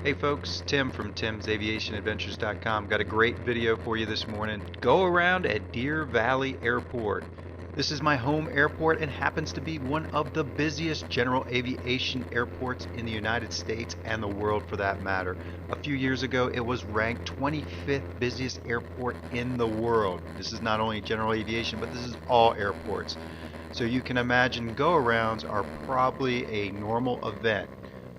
Hey folks, Tim from timsaviationadventures.com. Got a great video for you this morning. Go around at Deer Valley Airport. This is my home airport and happens to be one of the busiest general aviation airports in the United States and the world for that matter. A few years ago it was ranked 25th busiest airport in the world. This is not only general aviation, but this is all airports. So you can imagine go-arounds are probably a normal event.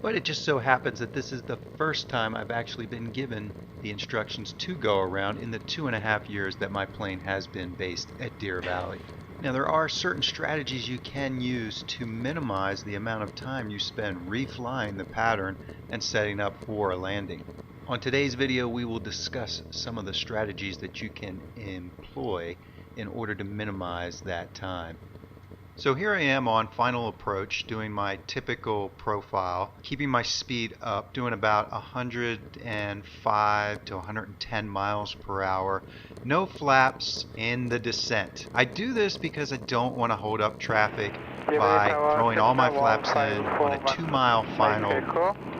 But it just so happens that this is the first time I've actually been given the instructions to go around in the 2.5 years that my plane has been based at Deer Valley. Now there are certain strategies you can use to minimize the amount of time you spend reflying the pattern and setting up for a landing. On today's video we will discuss some of the strategies that you can employ in order to minimize that time. So here I am on final approach doing my typical profile, keeping my speed up, doing about 105 to 110 miles per hour. No flaps in the descent. I do this because I don't want to hold up traffic by throwing all my flaps in on a 2-mile final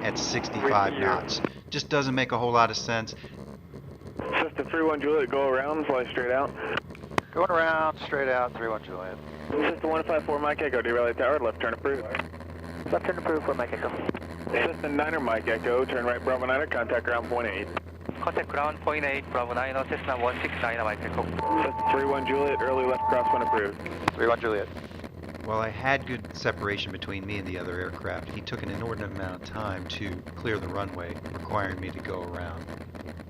at 65 knots. Just doesn't make a whole lot of sense. Cessna 31 Juliet, go around, fly straight out. Going around, straight out, 31 Juliet. Cessna 154 Mike Echo, Deer Valley Tower, left turn approved. Left turn approved for Mike Echo. Cessna 9er Mike Echo, turn right Bravo 9er, contact ground point 8. Contact ground point 8, Bravo 9, Cessna 169 Mike Echo. Cessna 31 Juliet, early left crosswind approved. 31 Juliet. While I had good separation between me and the other aircraft, he took an inordinate amount of time to clear the runway, requiring me to go around.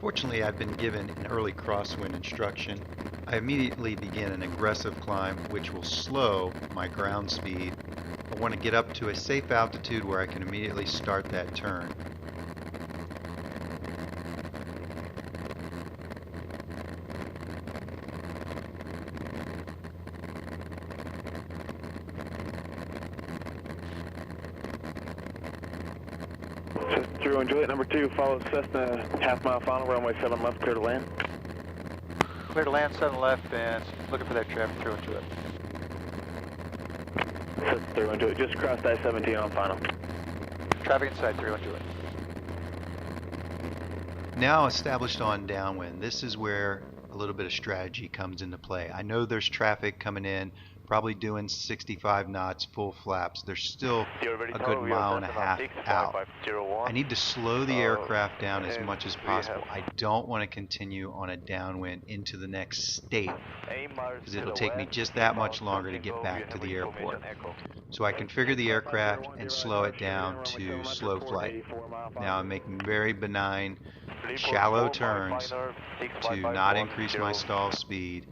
Fortunately, I've been given an early crosswind instruction. I immediately begin an aggressive climb, which will slow my ground speed. I want to get up to a safe altitude where I can immediately start that turn. Cessna 31 Juliet, number 2, follow Cessna, half-mile final, runway 7 left, clear to land. Clear to land, 7 left, and looking for that traffic, 31 Juliet. Cessna 31 Juliet, just crossed I-17 on final. Traffic inside, 31 Juliet. Now established on downwind, this is where a little bit of strategy comes into play. I know there's traffic coming in, probably doing 65 knots, full flaps. There's still a good mile and a half out. I need to slow the aircraft down as much as possible. I don't want to continue on a downwind into the next state because it'll take me just that much longer to get back to the airport. So I configure the aircraft and slow it down to slow flight. Now I'm making very benign, shallow turns to not increase my stall speed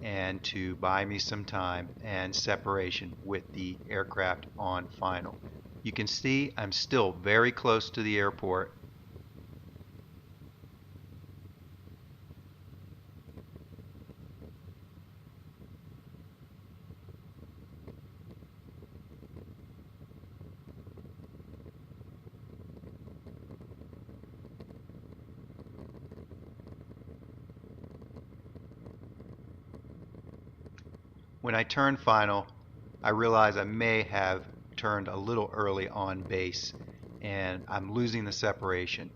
and to buy me some time and separation with the aircraft on final. You can see I'm still very close to the airport. When I turn final, I realize I may have turned a little early on base and I'm losing the separation.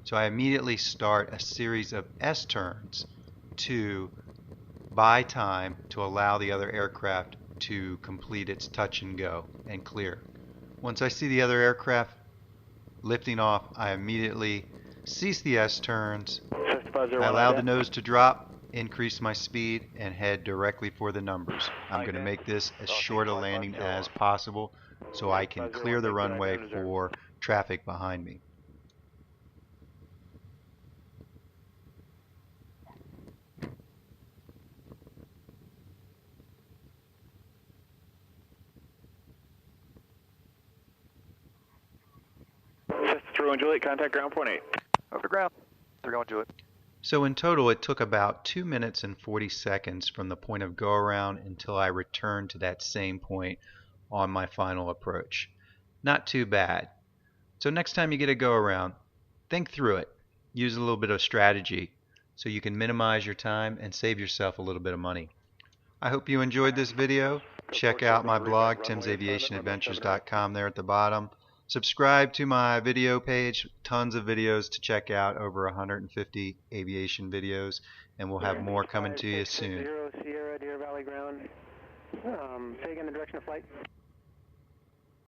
So I immediately start a series of S turns to buy time to allow the other aircraft to complete its touch and go and clear. Once I see the other aircraft lifting off, I immediately cease the S turns. I allow the nose to drop, increase my speed, and head directly for the numbers. I'm going to make this as short a landing as possible so I can clear the runway for traffic behind me. Cessna 31 Juliet, contact ground point 8. Over to ground, 31 Juliet. So in total it took about 2 minutes and 40 seconds from the point of go around until I returned to that same point on my final approach. Not too bad. So next time you get a go around, think through it. Use a little bit of strategy so you can minimize your time and save yourself a little bit of money. I hope you enjoyed this video. Check out my blog, timsaviationadventures.com there at the bottom. Subscribe to my video page. Tons of videos to check out. Over 150 aviation videos, and we'll have more coming to you soon. 0 Sierra, Deer Valley ground. Say again the direction of flight.